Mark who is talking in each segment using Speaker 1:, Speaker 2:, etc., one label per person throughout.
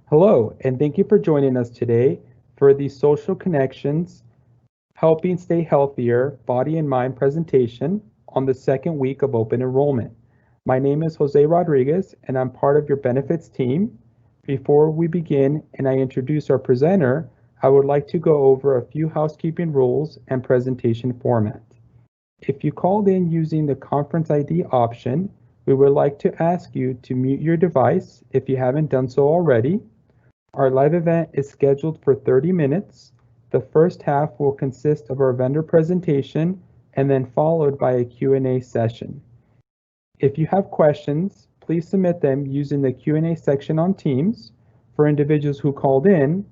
Speaker 1: Hello, and thank you for joining us today for the Social Connections Helping Stay Healthier Body and Mind presentation on the second week of open enrollment. My name is Jose Rodriguez, and I'm part of your benefits team. Before we begin and I introduce our presenter, I would like to go over a few housekeeping rules and presentation format. If you called in using the conference ID option, we would like to ask you to mute your device if you haven't done so already. Our live event is scheduled for 30 minutes. The first half will consist of our vendor presentation and then followed by a Q&A session. If you have questions, please submit them using the Q&A section on Teams. For individuals who called in,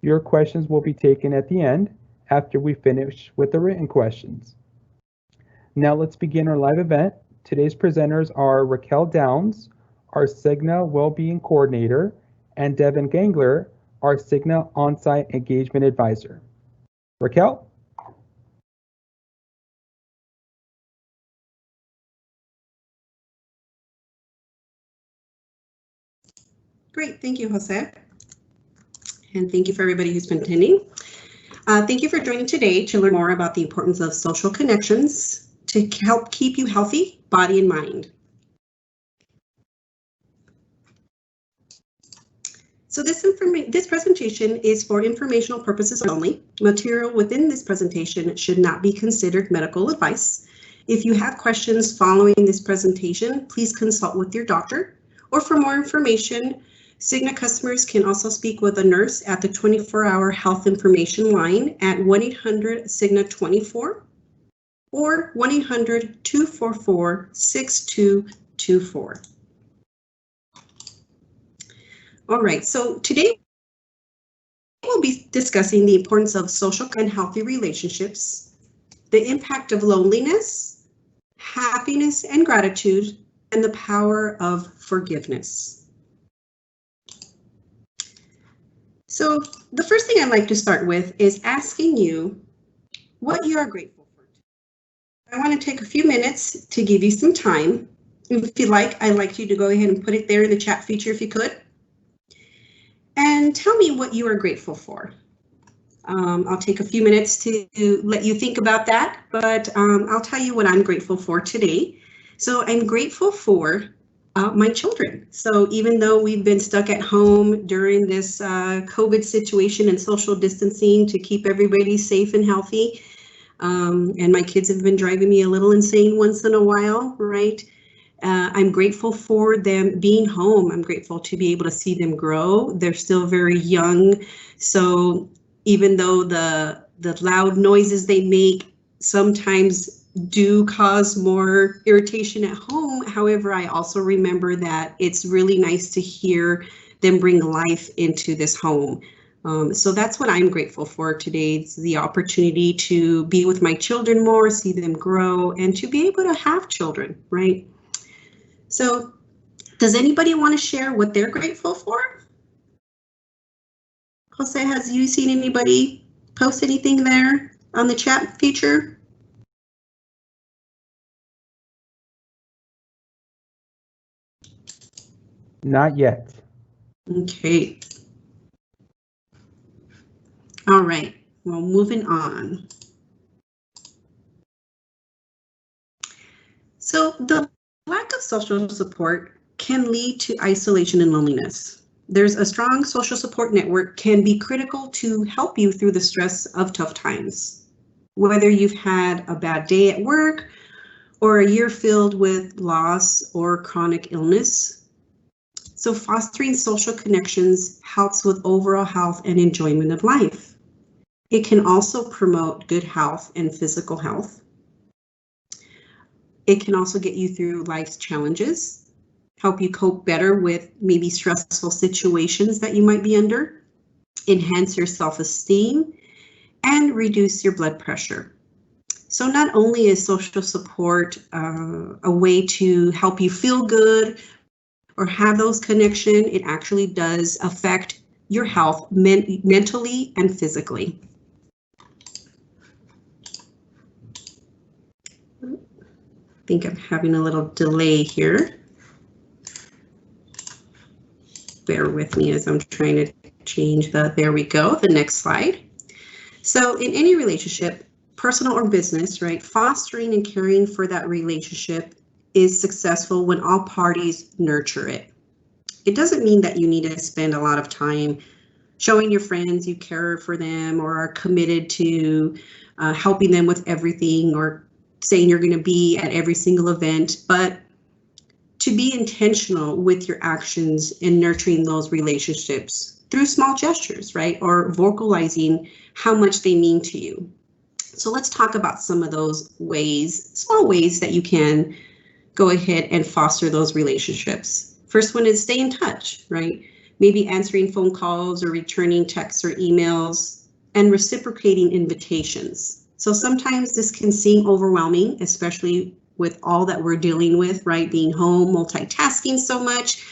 Speaker 1: your questions will be taken at the end after we finish with the written questions. Now let's begin our live event. Today's presenters are Raquel Downs, our Cigna Wellbeing Coordinator, and Devin Gangler, our Cigna On-Site Engagement Advisor. Raquel?
Speaker 2: Great, thank you, Jose. And thank you for everybody who's been attending. Thank you for joining today to learn more about the importance of social connections to help keep you healthy, body and mind. So this presentation is for informational purposes only. Material within this presentation should not be considered medical advice. If you have questions following this presentation, please consult with your doctor, or for more information, Cigna customers can also speak with a nurse at the 24-hour health information line at 1-800-CIGNA-24 or 1-800-244-6224. All right, so today we'll be discussing the importance of social and healthy relationships, the impact of loneliness, happiness and gratitude, and the power of forgiveness. So the first thing I'd like to start with is asking you what you are grateful for. I want to take a few minutes to give you some time. If you like, I'd like you to go ahead and put it there in the chat feature if you could. And tell me what you are grateful for. I'll take a few minutes to let you think about that, but I'll tell you what I'm grateful for today. So I'm grateful for my children. So even though we've been stuck at home during this COVID situation and social distancing to keep everybody safe and healthy, and my kids have been driving me a little insane once in a while, right? I'm grateful for them being home. I'm grateful to be able to see them grow. They're still very young. So even though the loud noises they make sometimes do cause more irritation at home, however, I also remember that it's really nice to hear them bring life into this home. So that's what I'm grateful for today. It's the opportunity to be with my children more, see them grow, and to be able to have children, right? So does anybody want to share what they're grateful for? Jose, has you seen anybody post anything there on the chat feature?
Speaker 1: Not yet.
Speaker 2: Okay. All right, well, moving on. So the lack of social support can lead to isolation and loneliness. There's a strong social support network can be critical to help you through the stress of tough times. Whether you've had a bad day at work or a year filled with loss or chronic illness. So fostering social connections helps with overall health and enjoyment of life. It can also promote good health and physical health. It can also get you through life's challenges, help you cope better with maybe stressful situations that you might be under, enhance your self-esteem, and reduce your blood pressure. So not only is social support a way to help you feel good or have those connections, it actually does affect your health mentally and physically. I think I'm having a little delay here. bear with me as I'm trying to change there we go, the next slide. So in any relationship, personal or business, right, fostering and caring for that relationship is successful when all parties nurture it. It doesn't mean that you need to spend a lot of time showing your friends you care for them or are committed to helping them with everything or saying you're going to be at every single event, but to be intentional with your actions in nurturing those relationships through small gestures, right? Or vocalizing how much they mean to you. So let's talk about some of those ways, small ways that you can go ahead and foster those relationships. First one is stay in touch, right? Maybe answering phone calls or returning texts or emails and reciprocating invitations. So sometimes this can seem overwhelming, especially with all that we're dealing with, right? Being home, multitasking so much.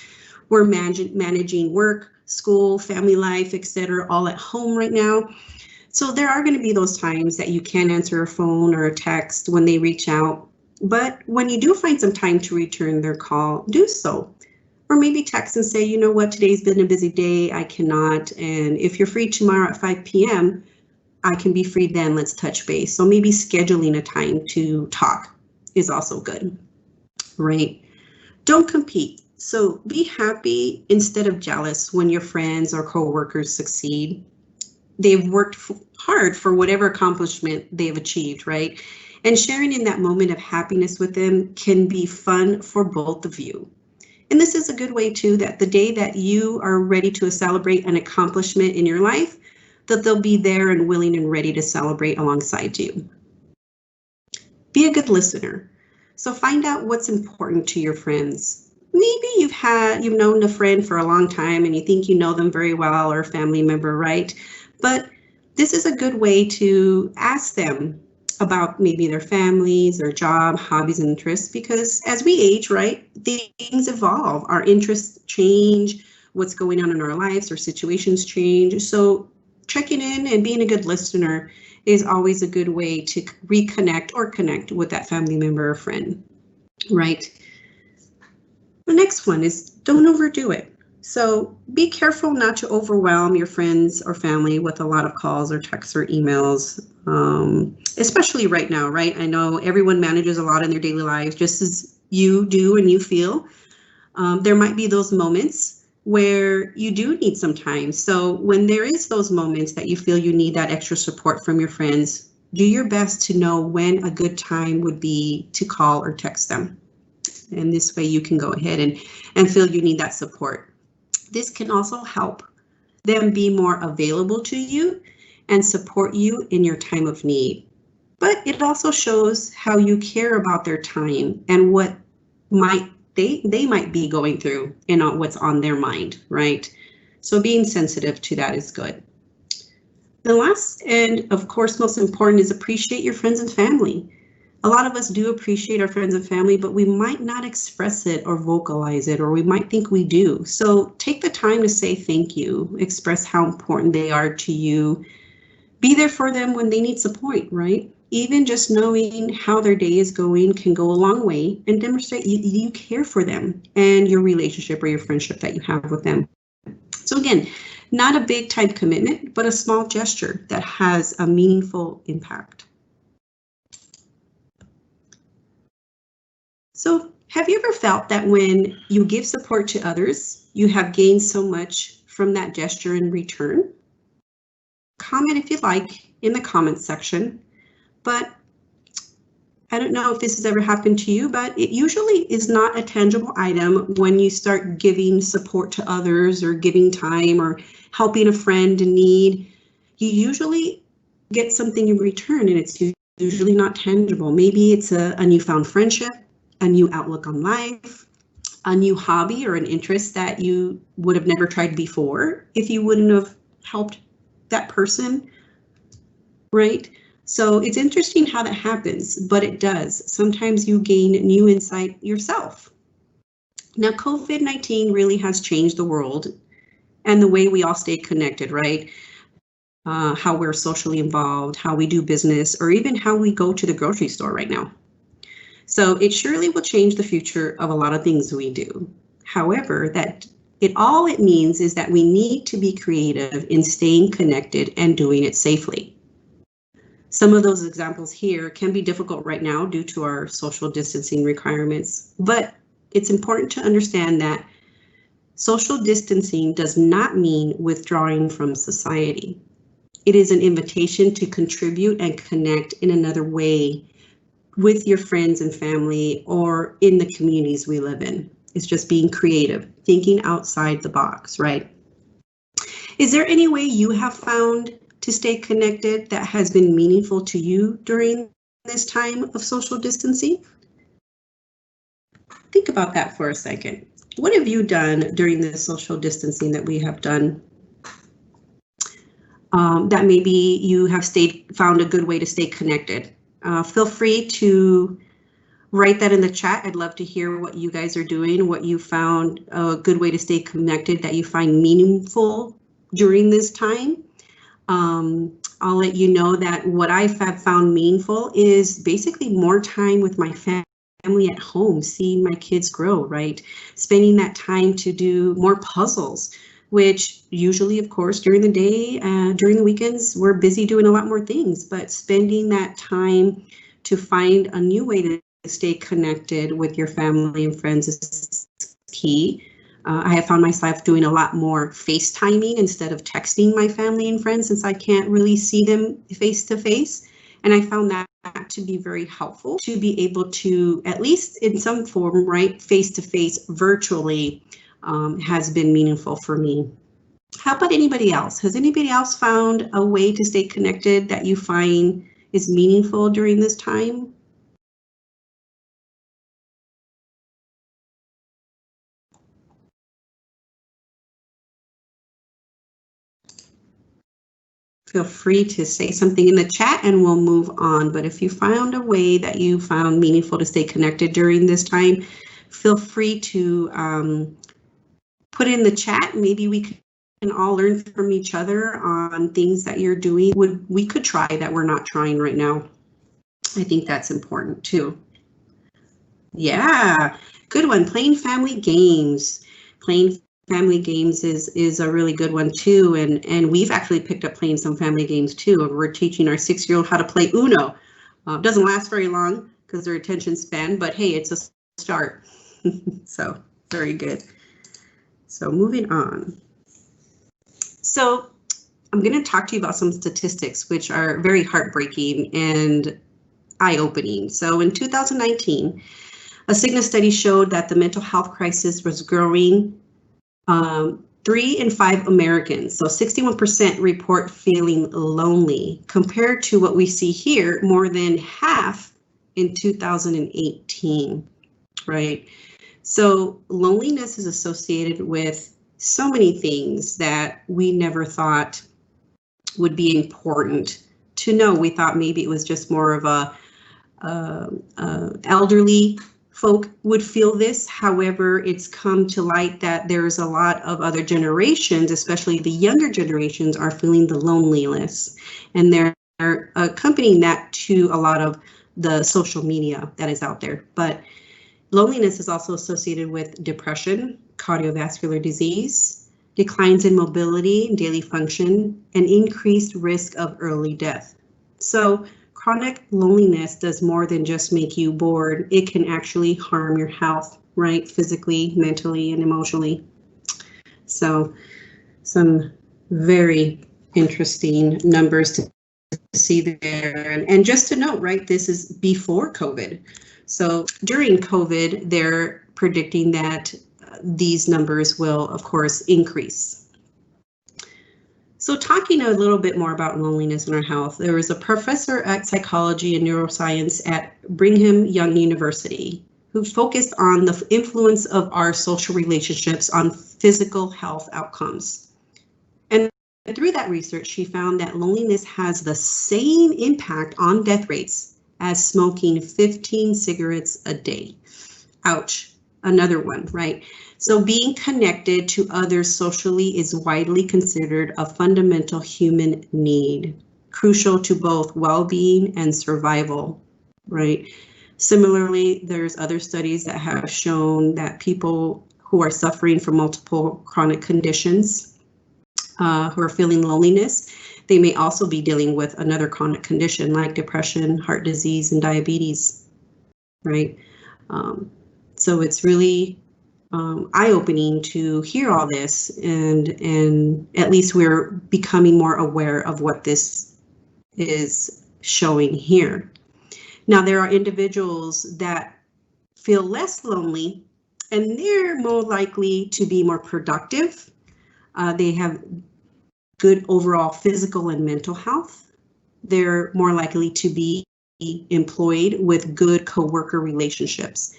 Speaker 2: We're managing work, school, family life, etc., all at home right now. So there are going to be those times that you can't answer a phone or a text when they reach out. But when you do find some time to return their call, do so. Or maybe text and say, you know what, today's been a busy day, I cannot. And if you're free tomorrow at 5 p.m., I can be free then, let's touch base. So maybe scheduling a time to talk is also good, right? Don't compete. So be happy instead of jealous when your friends or coworkers succeed. They've worked hard for whatever accomplishment they've achieved, right? And sharing in that moment of happiness with them can be fun for both of you. And this is a good way too, that the day that you are ready to celebrate an accomplishment in your life, that they'll be there and willing and ready to celebrate alongside you. Be a good listener. So find out what's important to your friends. Maybe you've known a friend for a long time and you think you know them very well, or a family member, right? But this is a good way to ask them about maybe their families, their job, hobbies, and interests, because as we age, right, things evolve, our interests change, what's going on in our lives, our situations change. So checking in and being a good listener is always a good way to reconnect or connect with that family member or friend, right? The next one is don't overdo it. So be careful not to overwhelm your friends or family with a lot of calls or texts or emails, especially right now, right? I know everyone manages a lot in their daily lives, just as you do and you feel. There might be those moments where you do need some time. So when there is those moments that you feel you need that extra support from your friends, do your best to know when a good time would be to call or text them. And this way you can go ahead and feel you need that support. This can also help them be more available to you and support you in your time of need. But it also shows how you care about their time and what they might be going through and what's on their mind, right? So being sensitive to that is good. The last and of course most important is appreciate your friends and family. A lot of us do appreciate our friends and family, but we might not express it or vocalize it, or we might think we do. So take the time to say thank you, express how important they are to you. Be there for them when they need support, right? Even just knowing how their day is going can go a long way and demonstrate you care for them and your relationship or your friendship that you have with them. So again, not a big time commitment, but a small gesture that has a meaningful impact. So have you ever felt that when you give support to others, you have gained so much from that gesture in return? Comment if you'd like in the comments section, but I don't know if this has ever happened to you, but it usually is not a tangible item when you start giving support to others or giving time or helping a friend in need. You usually get something in return and it's usually not tangible. Maybe it's a newfound friendship, a new outlook on life, a new hobby or an interest that you would have never tried before if you wouldn't have helped that person, right? So it's interesting how that happens, but it does. Sometimes you gain new insight yourself. Now, COVID-19 really has changed the world and the way we all stay connected, right? How we're socially involved, how we do business, or even how we go to the grocery store right now. So it surely will change the future of a lot of things we do. However, that All it means is that we need to be creative in staying connected and doing it safely. Some of those examples here can be difficult right now due to our social distancing requirements, but it's important to understand that social distancing does not mean withdrawing from society. It is an invitation to contribute and connect in another way with your friends and family or in the communities we live in. It's just being creative, thinking outside the box, right? Is there any way you have found to stay connected that has been meaningful to you during this time of social distancing? Think about that for a second. What have you done during the social distancing that we have done that maybe you have found a good way to stay connected? Feel free to write that in the chat. I'd love to hear what you guys are doing, what you found a good way to stay connected that you find meaningful during this time. I'll let you know that what I have found meaningful is basically more time with my family at home, seeing my kids grow, right? Spending that time to do more puzzles, which usually, of course, during the day, during the weekends, we're busy doing a lot more things, but spending that time to find a new way to stay connected with your family and friends is key. I have found myself doing a lot more FaceTiming instead of texting my family and friends since I can't really see them face to face. And I found that to be very helpful to be able to, at least in some form, right, face to face virtually has been meaningful for me. How about anybody else? Has anybody else found a way to stay connected that you find is meaningful during this time? Feel free to say something in the chat and we'll move on. But if you found a way that you found meaningful to stay connected during this time, feel free to put in the chat. Maybe we can all learn from each other on things that you're doing. We could try that we're not trying right now. I think that's important too. Yeah, good one. Playing family games. Playing family games is a really good one too, and we've actually picked up playing some family games too. We're teaching our 6-year-old how to play Uno. Doesn't last very long because their attention span, but hey, it's a start. So very good. So moving on. So I'm going to talk to you about some statistics which are very heartbreaking and eye-opening. So in 2019, a Cigna study showed that the mental health crisis was growing. 3 in 5 Americans, so 61% report feeling lonely, compared to what we see here, more than half in 2018, right? So loneliness is associated with so many things that we never thought would be important to know. We thought maybe it was just more of elderly folk would feel this. However, it's come to light that there's a lot of other generations, especially the younger generations, are feeling the loneliness, and they're accompanying that to a lot of the social media that is out there. But loneliness is also associated with depression, cardiovascular disease, declines in mobility and daily function, and increased risk of early death. So chronic loneliness does more than just make you bored. It can actually harm your health, right? Physically, mentally, and emotionally. So some very interesting numbers to see there. And just to note, right, this is before COVID. So during COVID, they're predicting that these numbers will, of course, increase. So talking a little bit more about loneliness and our health, there was a professor at psychology and neuroscience at Brigham Young University who focused on the influence of our social relationships on physical health outcomes. And through that research, she found that loneliness has the same impact on death rates as smoking 15 cigarettes a day. Ouch, another one, right? So being connected to others socially is widely considered a fundamental human need, crucial to both well-being and survival, right? Similarly, there's other studies that have shown that people who are suffering from multiple chronic conditions, who are feeling loneliness. They may also be dealing with another chronic condition like depression, heart disease, and diabetes, right? So it's really eye-opening to hear all this, and at least we're becoming more aware of what this is showing here. Now, there are individuals that feel less lonely, and they're more likely to be more productive. They have good overall physical and mental health. They're more likely to be employed with good coworker relationships.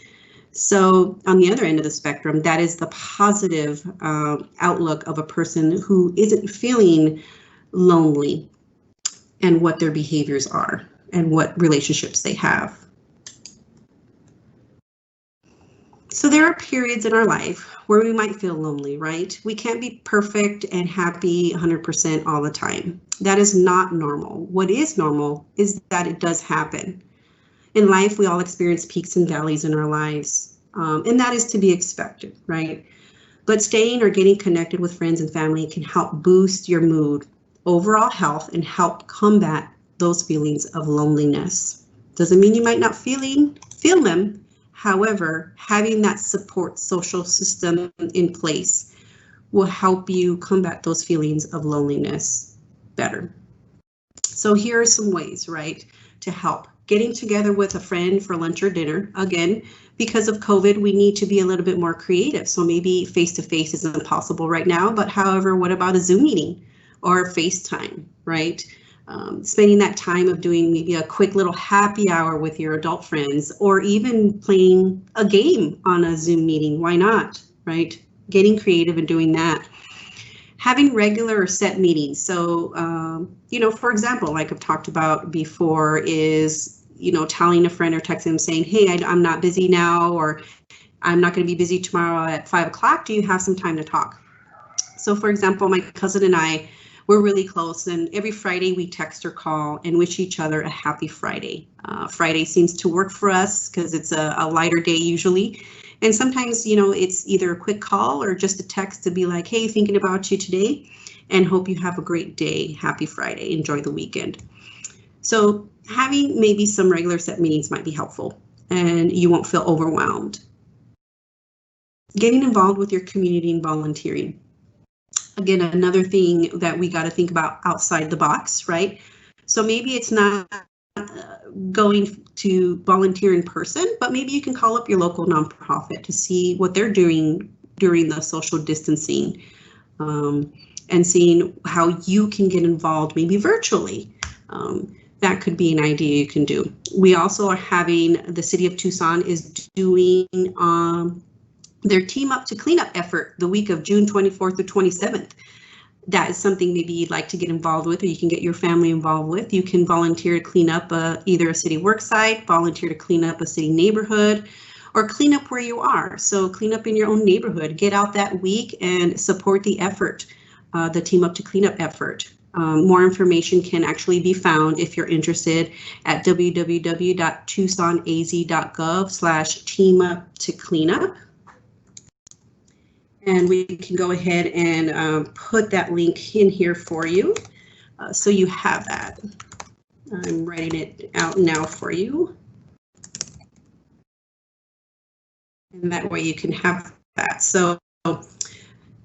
Speaker 2: So on the other end of the spectrum, that is the positive outlook of a person who isn't feeling lonely and what their behaviors are and what relationships they have. So there are periods in our life where we might feel lonely, right? We can't be perfect and happy 100% all the time. That is not normal. What is normal is that it does happen. In life, we all experience peaks and valleys in our lives, and that is to be expected, right? But staying or getting connected with friends and family can help boost your mood, overall health, and help combat those feelings of loneliness. Doesn't mean you might not feel them. However, having that support social system in place will help you combat those feelings of loneliness better. So here are some ways, right, to help. Getting together with a friend for lunch or dinner. Again, because of COVID, we need to be a little bit more creative. So maybe face-to-face isn't possible right now, but however, what about a Zoom meeting or FaceTime, right? Spending that time of doing maybe a quick little happy hour with your adult friends, or even playing a game on a Zoom meeting. Why not, right? Getting creative and doing that. Having regular or set meetings. So, for example, like I've talked about before, is, telling a friend or texting them saying, hey, I'm not busy now, or I'm not going to be busy tomorrow at 5 o'clock. Do you have some time to talk? So, for example, my cousin and I, we're really close, and every Friday we text or call and wish each other a happy Friday. Friday seems to work for us because it's a lighter day usually. And sometimes, it's either a quick call or just a text to be like, hey, thinking about you today and hope you have a great day. Happy Friday. Enjoy the weekend. So having maybe some regular set meetings might be helpful and you won't feel overwhelmed. Getting involved with your community and volunteering. Again, another thing that we got to think about outside the box, right? So maybe it's not going to volunteer in person, but maybe you can call up your local nonprofit to see what they're doing during the social distancing, and seeing how you can get involved maybe virtually. That could be an idea you can do. We also are having, the city of Tucson is doing their Team Up to Cleanup effort the week of June 24th through 27th. That is something maybe you'd like to get involved with, or you can get your family involved with. You can volunteer to clean up either a city work site, volunteer to clean up a city neighborhood, or clean up where you are. So clean up in your own neighborhood. Get out that week and support the effort, the Team Up to Cleanup effort. More information can actually be found if you're interested at www.tucsonaz.gov/teamuptocleanup. And we can go ahead and put that link in here for you. So you have that. I'm writing it out now for you. And that way you can have that. So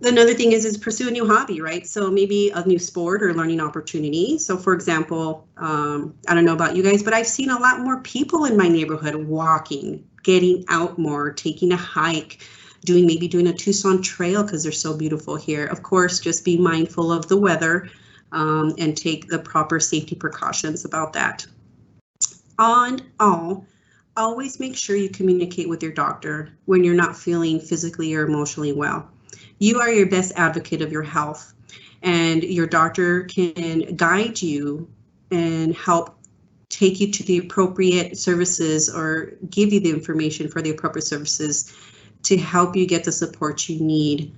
Speaker 2: another thing is pursue a new hobby, right? So maybe a new sport or learning opportunity. So for example, I don't know about you guys, but I've seen a lot more people in my neighborhood walking, getting out more, taking a hike, maybe doing a Tucson trail because they're so beautiful here. Of course, just be mindful of the weather and take the proper safety precautions about that. Always make sure you communicate with your doctor when you're not feeling physically or emotionally well. You are your best advocate of your health, and your doctor can guide you and help take you to the appropriate services or give you the information for the appropriate services to help you get the support you need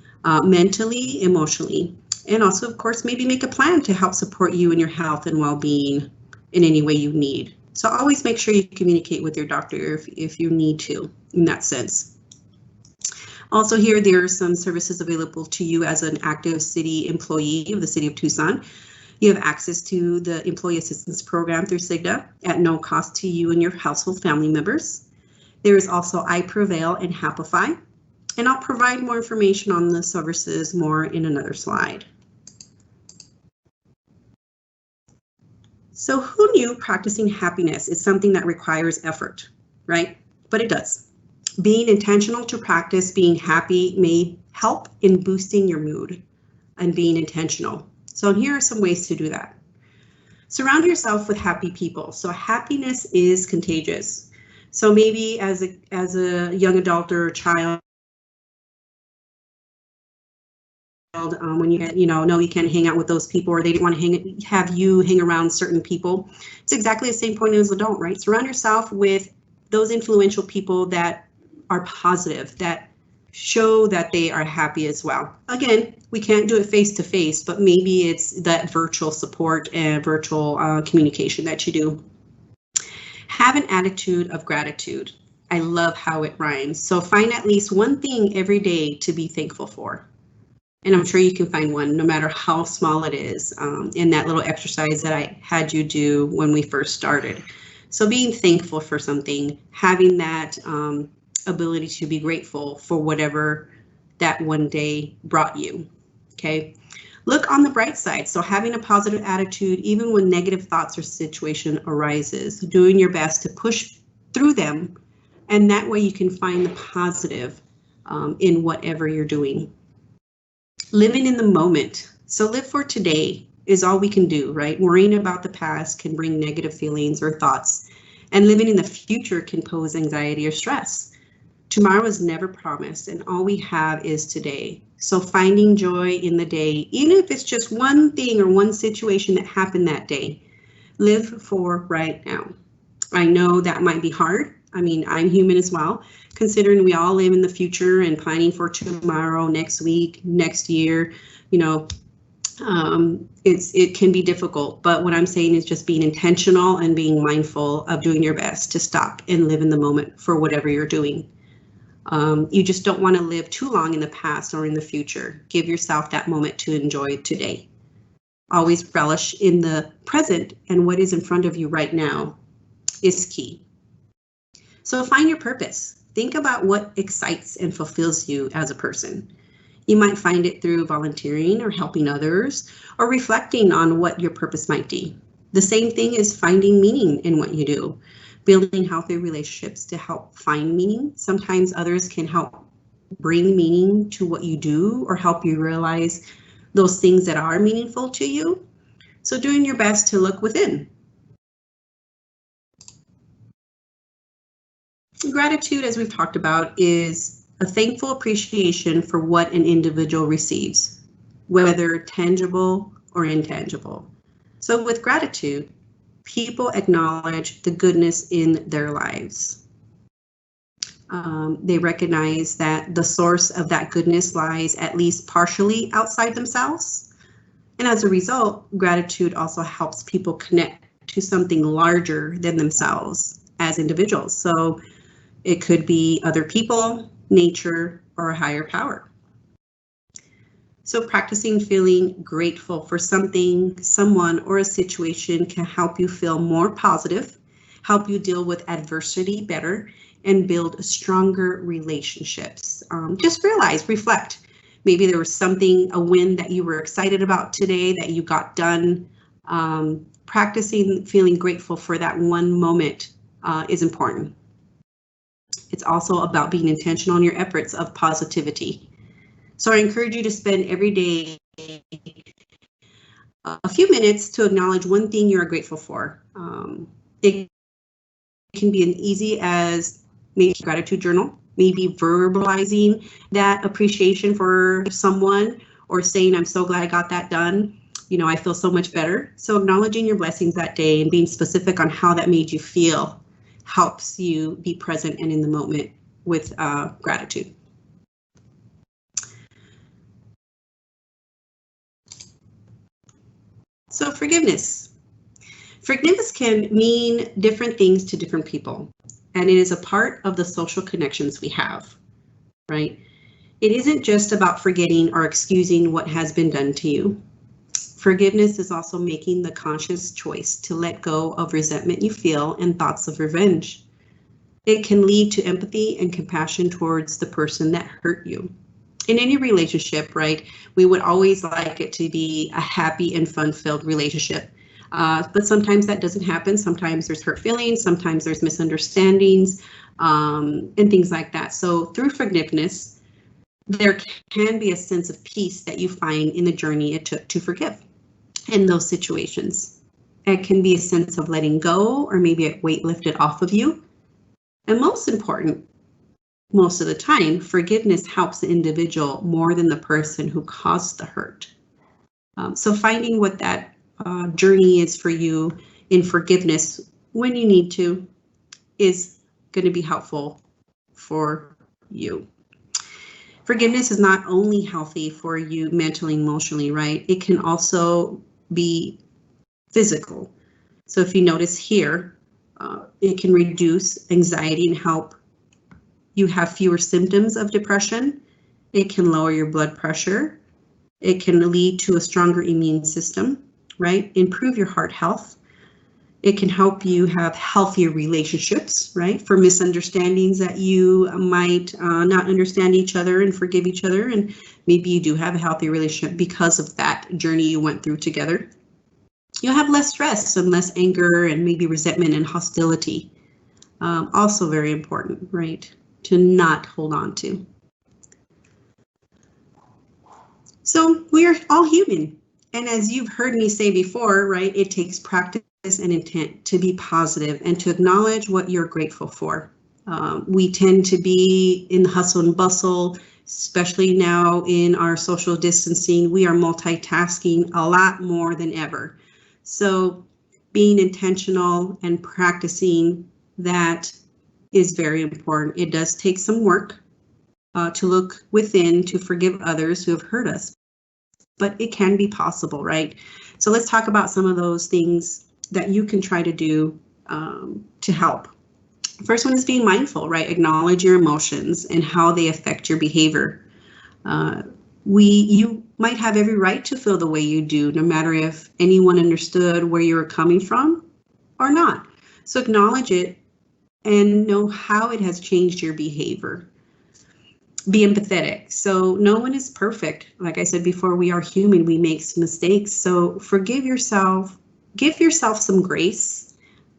Speaker 2: mentally, emotionally, and also, of course, maybe make a plan to help support you in your health and well-being in any way you need. So always make sure you communicate with your doctor if you need to in that sense. Also here, there are some services available to you as an active city employee of the City of Tucson. You have access to the Employee Assistance Program through Cigna at no cost to you and your household family members. There is also I Prevail and Happify, and I'll provide more information on the services more in another slide. So who knew practicing happiness is something that requires effort, right? But it does. Being intentional to practice being happy may help in boosting your mood and being intentional. So here are some ways to do that. Surround yourself with happy people. So happiness is contagious. So maybe as a young adult or a child, when you get, no, you can't hang out with those people, or they didn't want to have you hang around certain people. It's exactly the same point as an adult, right? Surround yourself with those influential people that are positive, that show that they are happy as well. Again, we can't do it face to face, but maybe it's that virtual support and virtual communication that you do. Have an attitude of gratitude. I love how it rhymes. So find at least one thing every day to be thankful for. And I'm sure you can find one, no matter how small it is, in that little exercise that I had you do when we first started. So being thankful for something, having that ability to be grateful for whatever that one day brought you, okay? Look on the bright side. So having a positive attitude, even when negative thoughts or situation arises, doing your best to push through them. And that way you can find the positive in whatever you're doing. Living in the moment. So live for today is all we can do, right? Worrying about the past can bring negative feelings or thoughts, and living in the future can pose anxiety or stress. Tomorrow is never promised, and all we have is today. So finding joy in the day, even if it's just one thing or one situation that happened that day, live for right now. I know that might be hard. I mean, I'm human as well, considering we all live in the future and planning for tomorrow, next week, next year, it can be difficult. But what I'm saying is just being intentional and being mindful of doing your best to stop and live in the moment for whatever you're doing. You just don't want to live too long in the past or in the future. Give yourself that moment to enjoy today. Always relish in the present, and what is in front of you right now is key. So find your purpose. Think about what excites and fulfills you as a person. You might find it through volunteering or helping others, or reflecting on what your purpose might be. The same thing is finding meaning in what you do. Building healthy relationships to help find meaning. Sometimes others can help bring meaning to what you do or help you realize those things that are meaningful to you. So doing your best to look within. Gratitude, as we've talked about, is a thankful appreciation for what an individual receives, whether tangible or intangible. So with gratitude, people acknowledge the goodness in their lives. They recognize that the source of that goodness lies at least partially outside themselves. And as a result, gratitude also helps people connect to something larger than themselves as individuals. So it could be other people, nature, or a higher power. So practicing feeling grateful for something, someone, or a situation can help you feel more positive, help you deal with adversity better, and build stronger relationships. Just realize, reflect. Maybe there was something, a win that you were excited about today that you got done. Practicing feeling grateful for that one moment is important. It's also about being intentional in your efforts of positivity. So I encourage you to spend every day a few minutes to acknowledge one thing you are grateful for. It can be as easy as maybe a gratitude journal, maybe verbalizing that appreciation for someone, or saying, I'm so glad I got that done. I feel so much better. So acknowledging your blessings that day and being specific on how that made you feel helps you be present and in the moment with gratitude. So forgiveness. Forgiveness can mean different things to different people, and it is a part of the social connections we have, right? It isn't just about forgetting or excusing what has been done to you. Forgiveness is also making the conscious choice to let go of resentment you feel and thoughts of revenge. It can lead to empathy and compassion towards the person that hurt you. In any relationship, right, we would always like it to be a happy and fun-filled relationship. But sometimes that doesn't happen. Sometimes there's hurt feelings, sometimes there's misunderstandings, and things like that. So through forgiveness, there can be a sense of peace that you find in the journey it took to forgive in those situations. It can be a sense of letting go, or maybe a weight lifted off of you. And most important, most of the time, forgiveness helps the individual more than the person who caused the hurt. So finding what that journey is for you in forgiveness when you need to is going to be helpful for you. Forgiveness is not only healthy for you mentally, emotionally, right? It can also be physical. So if you notice here, it can reduce anxiety and help you have fewer symptoms of depression. It can lower your blood pressure. It can lead to a stronger immune system, right? Improve your heart health. It can help you have healthier relationships, right? For misunderstandings that you might not understand each other and forgive each other. And maybe you do have a healthy relationship because of that journey you went through together. You'll have less stress and less anger and maybe resentment and hostility. Also very important, right? To not hold on to. So we are all human. And as you've heard me say before, right, it takes practice and intent to be positive and to acknowledge what you're grateful for. We tend to be in the hustle and bustle, especially now in our social distancing. We are multitasking a lot more than ever. So being intentional and practicing that is very important. It does take some work to look within to forgive others who have hurt us, but it can be possible, right? So let's talk about some of those things that you can try to do to help. First one is being mindful, right? Acknowledge your emotions and how they affect your behavior. You might have every right to feel the way you do, no matter if anyone understood where you were coming from or not. So acknowledge it and know how it has changed your behavior. Be empathetic. So no one is perfect. Like I said before, we are human, we make mistakes. So forgive yourself, give yourself some grace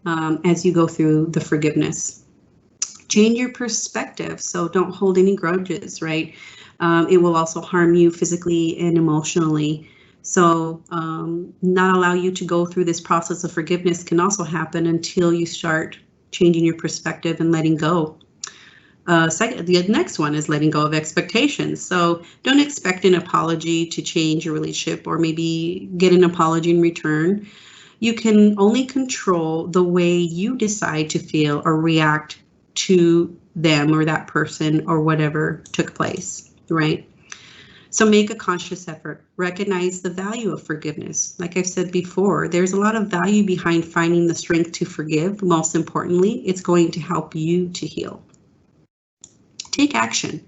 Speaker 2: as you go through the forgiveness. Change your perspective. So don't hold any grudges, right? It will also harm you physically and emotionally. So not allow you to go through this process of forgiveness can also happen until you start changing your perspective and letting go. The next one is letting go of expectations. So don't expect an apology to change your relationship or maybe get an apology in return. You can only control the way you decide to feel or react to them or that person or whatever took place, right? So make a conscious effort. Recognize the value of forgiveness. Like I've said before, there's a lot of value behind finding the strength to forgive. Most importantly, it's going to help you to heal. Take action.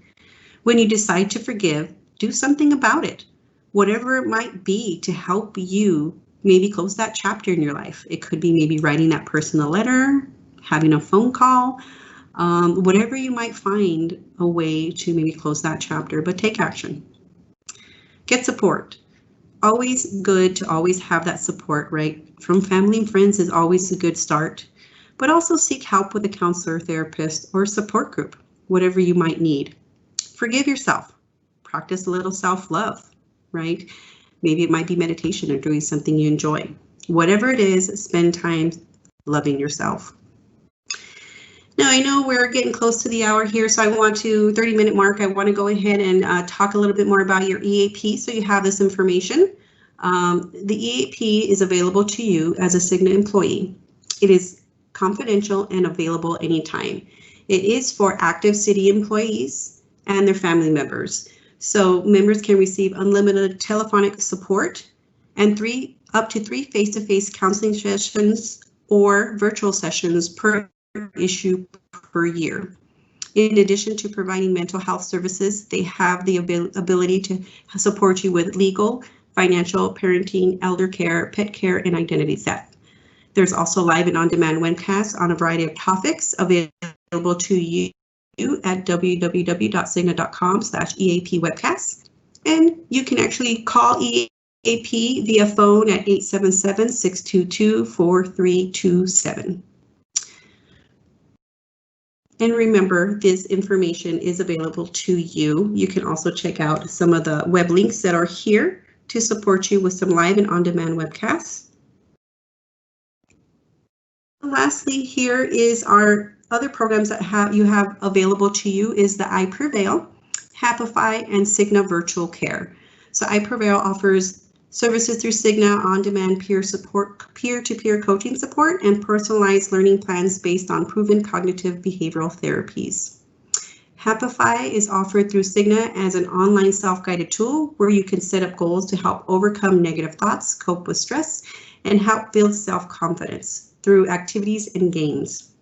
Speaker 2: When you decide to forgive, do something about it. Whatever it might be to help you maybe close that chapter in your life. It could be maybe writing that person a letter, having a phone call, whatever you might find a way to maybe close that chapter, but take action. Get support. Always good to always have that support, right? From family and friends is always a good start, but also seek help with a counselor, therapist, or support group, whatever you might need. Forgive yourself. Practice a little self-love, right? Maybe it might be meditation or doing something you enjoy. Whatever it is, spend time loving yourself. Now, I know we're getting close to the hour here, so I want to, 30-minute mark, I want to go ahead and talk a little bit more about your EAP so you have this information. The EAP is available to you as a Cigna employee. It is confidential and available anytime. It is for active city employees and their family members. So members can receive unlimited telephonic support and up to three face-to-face counseling sessions or virtual sessions per issue per year. In addition to providing mental health services, they have the ability to support you with legal, financial, parenting, elder care, pet care, and identity theft. There's also live and on-demand webcasts on a variety of topics available to you at www.cigna.com/EAP webcasts. And you can actually call EAP via phone at 877-622-4327. And remember, this information is available to you. You can also check out some of the web links that are here to support you with some live and on-demand webcasts. Lastly, here is our other programs that you have available to you is the I Prevail, Happify, and Cigna Virtual Care. So I Prevail offers services through Cigna on-demand peer-to-peer coaching support and personalized learning plans based on proven cognitive behavioral therapies. Happify is offered through Cigna as an online self-guided tool where you can set up goals to help overcome negative thoughts, cope with stress, and help build self-confidence through activities and games.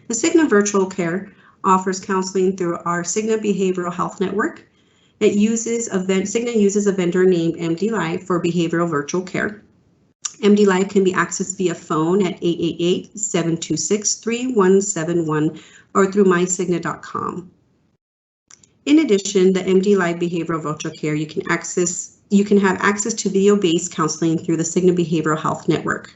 Speaker 2: The Cigna Virtual Care offers counseling through our Cigna Behavioral Health Network. Cigna uses a vendor named MD Live for behavioral virtual care. MD Live can be accessed via phone at 888-726-3171 or through mycigna.com. In addition, the MD Live Behavioral Virtual Care, you can have access to video-based counseling through the Cigna Behavioral Health Network.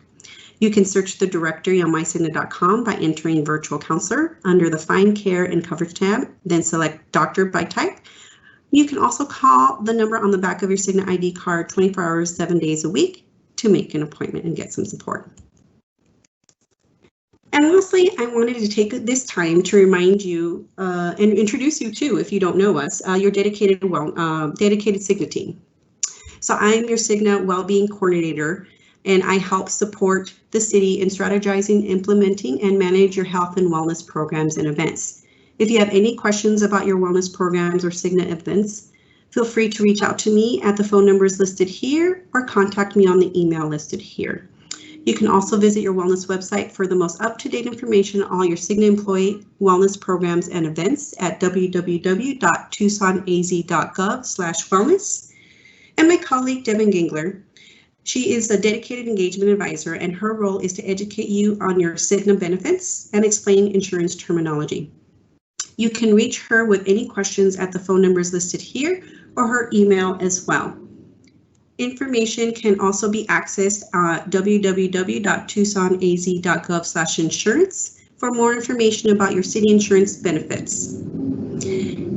Speaker 2: You can search the directory on mycigna.com by entering virtual counselor under the Find Care and Coverage tab, then select Doctor by type. You can also call the number on the back of your Cigna ID card 24 hours, 7 days a week to make an appointment and get some support. And lastly, I wanted to take this time to remind you and introduce you to, if you don't know us, your dedicated Cigna team. So I'm your Cigna Wellbeing Coordinator, and I help support the city in strategizing, implementing, and manage your health and wellness programs and events. If you have any questions about your wellness programs or Cigna events, feel free to reach out to me at the phone numbers listed here or contact me on the email listed here. You can also visit your wellness website for the most up-to-date information on all your Cigna employee wellness programs and events at www.tucsonaz.gov/wellness. And my colleague, Devin Gingler, she is a dedicated engagement advisor, and her role is to educate you on your Cigna benefits and explain insurance terminology. You can reach her with any questions at the phone numbers listed here or her email as well. Information can also be accessed at www.tucsonaz.gov/insurance for more information about your city insurance benefits.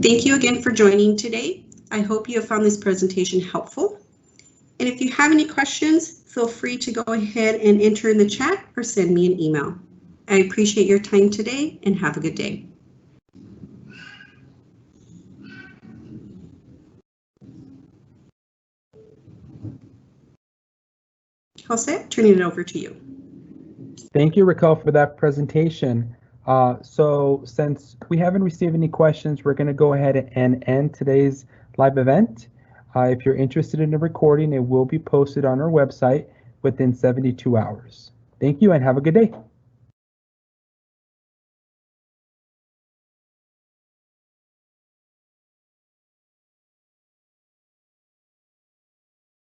Speaker 2: Thank you again for joining today. I hope you have found this presentation helpful. And if you have any questions, feel free to go ahead and enter in the chat or send me an email. I appreciate your time today and have a good day. Jose, turning it over to you.
Speaker 1: Thank you, Raquel, for that presentation. So since we haven't received any questions, we're going to go ahead and end today's live event. If you're interested in the recording, it will be posted on our website within 72 hours. Thank you and have a good day.